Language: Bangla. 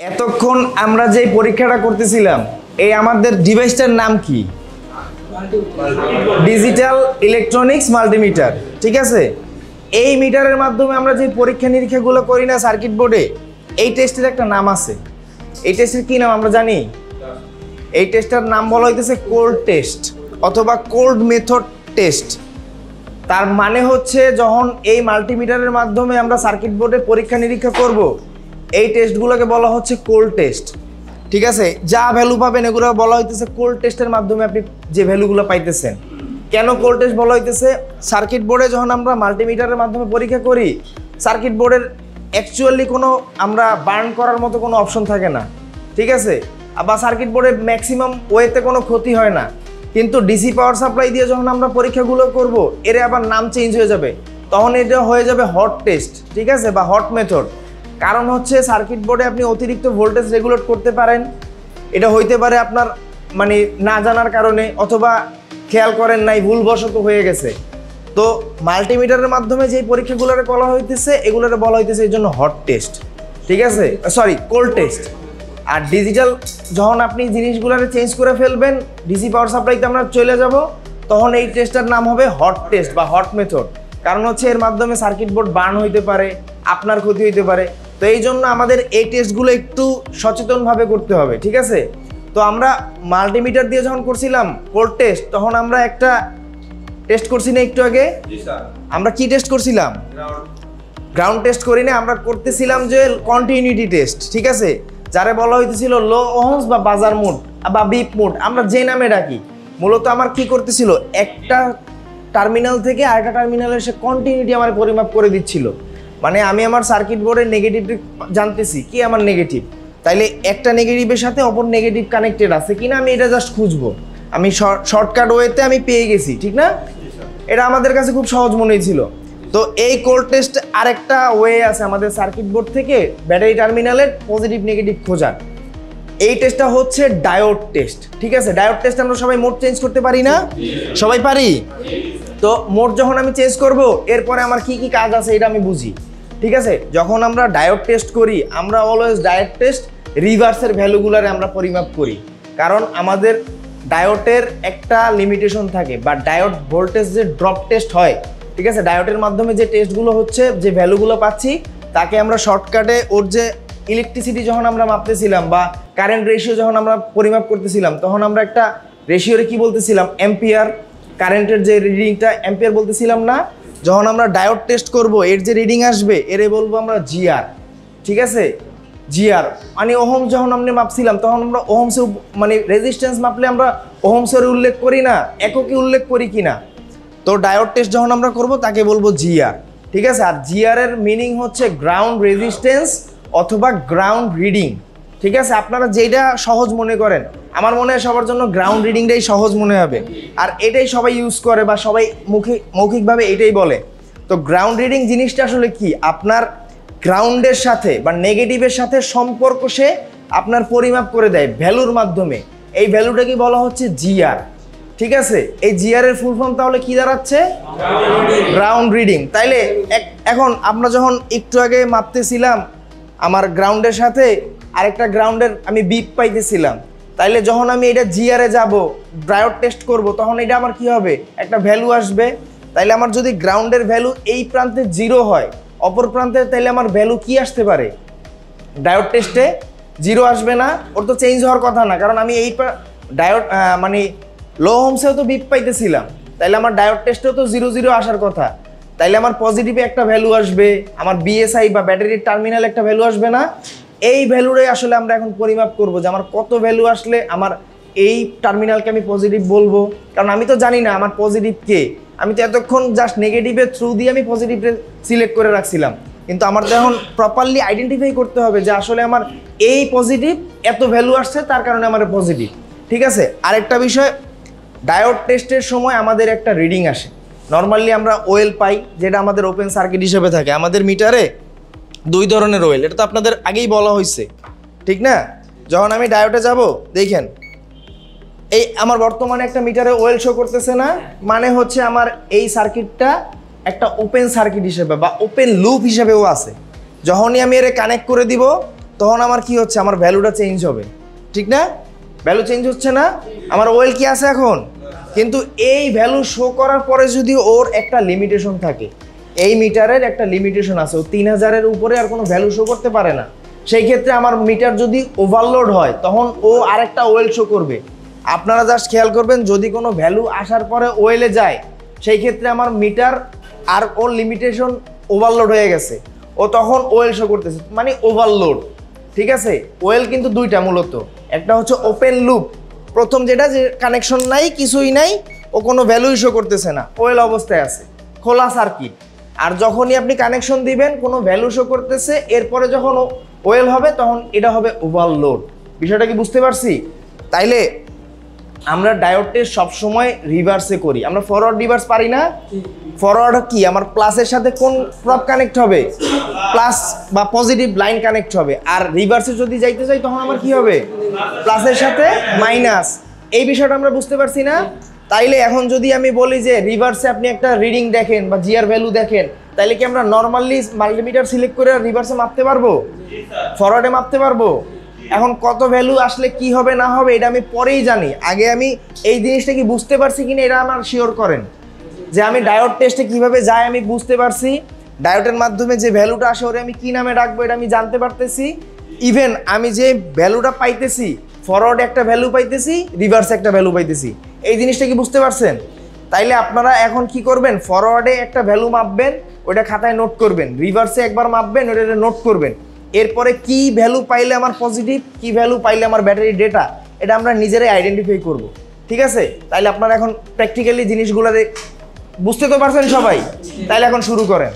এতক্ষণ আমরা যে পরীক্ষাটা করতেছিলাম এই আমাদের ডিভাইসটার নাম কি? Digital electronics multimeter. ঠিক আছে, এই মিটারের মাধ্যমে আমরা যে পরীক্ষা নিরীক্ষাগুলো করি না সার্কিট বোর্ডে, এই টেস্টের একটা নাম আছে। এই টেস্টের কি নাম আমরা জানি? এই টেস্টের নাম বলা হইতেছে কোল্ড টেস্ট অথবা কোল্ড মেথড টেস্ট। তার মানে হচ্ছে যখন এই মাল্টিমিটারের মাধ্যমে আমরা সার্কিট বোর্ডে পরীক্ষা নিরীক্ষা করব, এই টেস্টগুলোকে বলা হচ্ছে কোল্ড টেস্ট। ঠিক আছে, যা ভ্যালু পাবেন এগুলো বলা হইতেছে কোল্ড টেস্টের মাধ্যমে আপনি যে ভ্যালুগুলো পাইতেছেন। কেন কোল্ড টেস্ট বলা হইতেছে? সার্কিট বোর্ডে যখন আমরা মাল্টিমিটারের মাধ্যমে পরীক্ষা করি, সার্কিট বোর্ডের অ্যাকচুয়ালি কোনো আমরা বার্ন করার মতো কোনো অপশন থাকে না। ঠিক আছে, বা সার্কিট বোর্ডে ম্যাক্সিমাম ওয়েতে কোনো ক্ষতি হয় না। কিন্তু ডিসি পাওয়ার সাপ্লাই দিয়ে যখন আমরা পরীক্ষাগুলো করব, এর আবার নাম চেঞ্জ হয়ে যাবে, তখন এটা হয়ে যাবে হট টেস্ট। ঠিক আছে, বা হট মেথড। কারণ হচ্ছে সার্কিট বোর্ডে আপনি অতিরিক্ত ভোল্টেজ রেগুলেট করতে পারেন। এটা হইতে পারে আপনার মানে না জানার কারণে, অথবা খেয়াল করেন নাই, ভুলবশত হয়ে গেছে। তো মাল্টিমিটারের মাধ্যমে যেই পরীক্ষাগুলোরে বলা হইতেছে এগুলোরে বলা হইতেছে এই জন্য হট টেস্ট। ঠিক আছে, সরি কোল্ড টেস্ট। আর ডিজিটাল যখন আপনি জিনিসগুলোরে চেঞ্জ করে ফেলবেন, ডিসি পাওয়ার সাপ্লাইতে আমরা চলে যাব, তখন এই টেস্টটার নাম হবে হট টেস্ট বা হট মেথড। কারণ হচ্ছে এর মাধ্যমে সার্কিট বোর্ড বার্ন হইতে পারে, আপনার ক্ষতি হইতে পারে। তো এই জন্য আমাদের এই টেস্টগুলো একটু সচেতনভাবে করতে হবে। ঠিক আছে, তো আমরা মাল্টিমিটার দিয়ে যখন করছিলাম কোল্ড টেস্ট, তখন আমরা একটা টেস্ট করছি না একটু আগে? আমরা কি টেস্ট করছিলাম? গ্রাউন্ড টেস্ট করি না, আমরা করতেছিলাম যে কন্টিনিউটি টেস্ট। ঠিক আছে, যারে বলা হইতেছিল লো ওহমস বা বাজার মোড বা বিপ মোড, আমরা যে নামে ডাকি। মূলত আমার কি করতেছিল, একটা টার্মিনাল থেকে আরেকটা টার্মিনালের সে কন্টিনিউটি আমার পরিমাপ করে দিচ্ছিল। মানে আমি আমার সার্কিট বোর্ডের নেগেটিভ জানতেছি কি আমার নেগেটিভ, তাইলে একটা নেগেটিভের সাথে অপর নেগেটিভ কানেক্টেড আছে কিনা আমি এটা জাস্ট খুঁজবো। আমি শর্টকাট ওয়েতে আমি পেয়ে গেছি, ঠিক না? এটা আমাদের কাছে খুব সহজ মনে হয়েছিল। তো এই কোল্ড টেস্ট আরেকটা ওয়ে আছে আমাদের সার্কিট বোর্ড থেকে ব্যাটারি টার্মিনালের পজিটিভ নেগেটিভ খোঁজার। এই টেস্টটা হচ্ছে ডায়োড টেস্ট। ঠিক আছে, ডায়োড টেস্ট আমরা সবাই মোড চেঞ্জ করতে পারি না? সবাই পারি। তো মোড যখন আমি চেঞ্জ করব, এরপরে আমার কি কি কাজ আছে এটা আমি বুঝি। ঠিক আছে, যখন আমরা ডায়োড টেস্ট করি, আমরা অলওয়েজ ডায়োড টেস্ট রিভার্সের ভ্যালুগুলারে আমরা পরিমাপ করি। কারণ আমাদের ডায়োডের একটা লিমিটেশন থাকে, বা ডায়োড ভোল্টেজ যে ড্রপ টেস্ট হয়, ঠিক আছে, ডায়োডের মাধ্যমে যে টেস্টগুলো হচ্ছে, যে ভ্যালুগুলো পাচ্ছি, তাকে আমরা শর্টকাটে ওর যে ইলেকট্রিসিটি যখন আমরা মাপতেছিলাম বা কারেন্ট রেশিও যখন আমরা পরিমাপ করতেছিলাম, তখন আমরা একটা রেশিওরে কি বলতেছিলাম? অ্যাম্পিয়ার। কারেন্টের যে রিডিংটা অ্যাম্পিয়ার বলতেছিলাম না? যখন আমরা ডায়োড টেস্ট করব, এর যে রিডিং আসবে এরে বলবো আমরা জিআর। ঠিক আছে, জিআর মানে ওহম। যখন আমরা মাপছিলাম তখন আমরা ওহমসে মানে রেজিস্ট্যান্স মাপলে আমরা ওহমসের উল্লেখ করি না, এককে উল্লেখ করি কিনা? তো ডায়োড টেস্ট যখন আমরা করব তাকে বলবো জিআর। ঠিক আছে, আর জিআর এর মিনিং হচ্ছে গ্রাউন্ড রেজিস্ট্যান্স অথবা গ্রাউন্ড রিডিং। ঠিক আছে, আপনারা যেটা সহজ মনে করেন, আমার মনে হয় সবার জন্য গ্রাউন্ড রিডিংটাই সহজ মনে হবে, আর এটাই সবাই ইউজ করে বা সবাই মৌখিকভাবে এটাই বলে। তো গ্রাউন্ড রিডিং জিনিসটা আসলে কি? আপনার গ্রাউন্ডের সাথে বা নেগেটিভের সাথে সম্পর্ক সে আপনার পরিমাপ করে দেয় ভ্যালুর মাধ্যমে। এই ভ্যালুটাকে বলা হচ্ছে জিআর। ঠিক আছে, এই জিআর এর ফুল ফর্ম তাহলে কি দাঁড়াচ্ছে? Ground reading. তাইলে এখন আমরা যখন একটু আগে মাপতেছিলাম আমার গ্রাউন্ডের সাথে আরেকটা গ্রাউন্ডের আমি বিপ পাইতেছিলাম, তাইলে যখন আমি এটা জিআরে যাব, ডায়োড টেস্ট করব, তখন এটা আমার কি হবে? একটা ভ্যালু আসবে। তাইলে আমার যদি গ্রাউন্ডের ভ্যালু এই প্রান্তে 0 হয়, অপর প্রান্তে, তাইলে আমার ভ্যালু কি আসতে পারে? ডায়োড টেস্টে 0 আসবে না, ওর তো চেঞ্জ হওয়ার কথা না, কারণ আমি এই ডায়োড মানে লো ওহমসেও তো বিপ পাইতেছিলাম, তাইলে আমার ডায়োড টেস্টেও তো 0 0 আসার কথা। তাইলে আমার পজিটিভে একটা ভ্যালু আসবে, আমার বিএসআই বা ব্যাটারির টার্মিনাল একটা ভ্যালু আসবে না? এই ভ্যালুটাই আসলে আমরা এখন পরিমাপ করব যে আমার কত ভ্যালু আসলে আমার এই টার্মিনালকে আমি পজিটিভ বলবো। কারণ আমি তো জানি না আমার পজিটিভ কে, আমি তো এতক্ষণ জাস্ট নেগেটিভের থ্রু দিয়ে আমি পজিটিভে সিলেক্ট করে রাখছিলাম। কিন্তু আমার তো এখন প্রপারলি আইডেন্টিফাই করতে হবে যে আসলে আমার এই পজিটিভ এত ভ্যালু আসছে, তার কারণে আমার পজিটিভ। ঠিক আছে, আরেকটা বিষয়, ডায়োড টেস্টের সময় আমাদের একটা রিডিং আসে। নর্মালি আমরা ওয়েল পাই, যেটা আমাদের ওপেন সার্কিট হিসেবে থাকে। আমাদের মিটারে 2 ধরনের ওয়েল, এটা তো আপনাদের আগেই বলা হয়েছে, ঠিক না? যখন আমি ডায়োডে যাব, দেখেন এই আমার বর্তমানে একটা মিটারে ওয়েল শো করতেছে না, মানে হচ্ছে আমার এই সার্কিটটা একটা ওপেন সার্কিট হিসেবে বা ওপেন লুপ হিসেবেও আছে। যখনই আমি এর কানেক্ট করে দিব, তখন আমার কি হচ্ছে, আমার ভ্যালুটা চেঞ্জ হবে, ঠিক না? ভ্যালু চেঞ্জ হচ্ছে না, আমার ওয়েল কি আছে এখন, কিন্তু এই ভ্যালু শো করার পরে যদি ওর একটা লিমিটেশন থাকে, এই মিটারের একটা লিমিটেশন আছে, ও 3000-এর উপরে আর কোনো ভ্যালু শো করতে পারে না। সেই ক্ষেত্রে আমার মিটার যদি ওভারলোড হয় তখন ও আরেকটা ওয়েল শো করবে। আপনারা জাস্ট খেয়াল করবেন, যদি কোনো ভ্যালু আসার পরে ওয়েলে যায় সেই ক্ষেত্রে আমার মিটার আর ওর লিমিটেশন ওভারলোড হয়ে গেছে, ও তখন ওয়েল শো করতেছে, মানে ওভারলোড। ঠিক আছে, ওয়েল কিন্তু দুইটা মূলত, একটা হচ্ছে ওপেন লুপ, প্রথম যেটা যে কানেকশন নাই, কিছুই নাই, ও কোনো ভ্যালুই শো করতেছে না, ওয়েল অবস্থায় আছে, খোলা সার্কিট। আর যখনই আপনি কানেকশন দিবেন কোনো ভ্যালু শো করতেছে, এরপরে যখন ওয়েল হবে তখন এটা হবে ওভারলোড। বিষয়টা কি বুঝতে পারছি? তাইলে আমরা ডায়োড টেস্ট সবসময় রিভার্সে করি, আমরা ফরওয়ার্ড রিভার্স পারি না। ফরওয়ার্ড কি, আমার প্লাসের সাথে কোন প্রপ কানেক্ট হবে, প্লাস বা পজিটিভ লাইন কানেক্ট হবে। আর রিভার্সে যদি যাইতে চাই তখন আমার কি হবে, প্লাসের সাথে মাইনাস। এই বিষয়টা আমরা বুঝতে পারছি না? তাইলে এখন যদি আমি বলি যে রিভার্সে আপনি একটা রিডিং দেখেন বা জিআর ভ্যালু দেখেন, তাইলে কি আমরা নর্মালি মাল্টিমিটার সিলেক্ট করে রিভার্সে মাপতে পারবো, ফরওয়ার্ডে মাপতে পারবো? এখন কত ভ্যালু আসলে কি হবে না হবে এটা আমি পরেই জানি, আগে আমি এই জিনিসটা কি বুঝতে পারছি কিনা এটা আমার শিওর করেন, যে আমি ডায়োড টেস্টে কিভাবে যাই আমি বুঝতে পারছি, ডায়োডের মাধ্যমে যে ভ্যালুটা আসে ওরে আমি কি নামে রাখবো এটা আমি জানতে পারতেছি। ইভেন আমি যে ভ্যালুটা পাইতেছি, ফরওয়ার্ডে একটা ভ্যালু পাইতেছি, রিভার্সে একটা ভ্যালু পাইতেছি, এই জিনিসটা কি বুঝতে পারছেন? তাইলে আপনারা এখন কি করবেন, ফরওয়ার্ডে একটা ভ্যালু মাপবেন, ওইটা খাতায় নোট করবেন, রিভার্সে একবার মাপবেন, ওইটা নোট করবেন। এরপরে কি ভ্যালু পাইলে আমার পজিটিভ, কি ভ্যালু পাইলে আমার ব্যাটারি ডেটা, এটা আমরা নিজেরাই আইডেন্টিফাই করব। ঠিক আছে, তাইলে আপনারা এখন প্র্যাকটিক্যালি জিনিসগুলো বুঝতে তো পারছেন সবাই, তাইলে এখন শুরু করেন।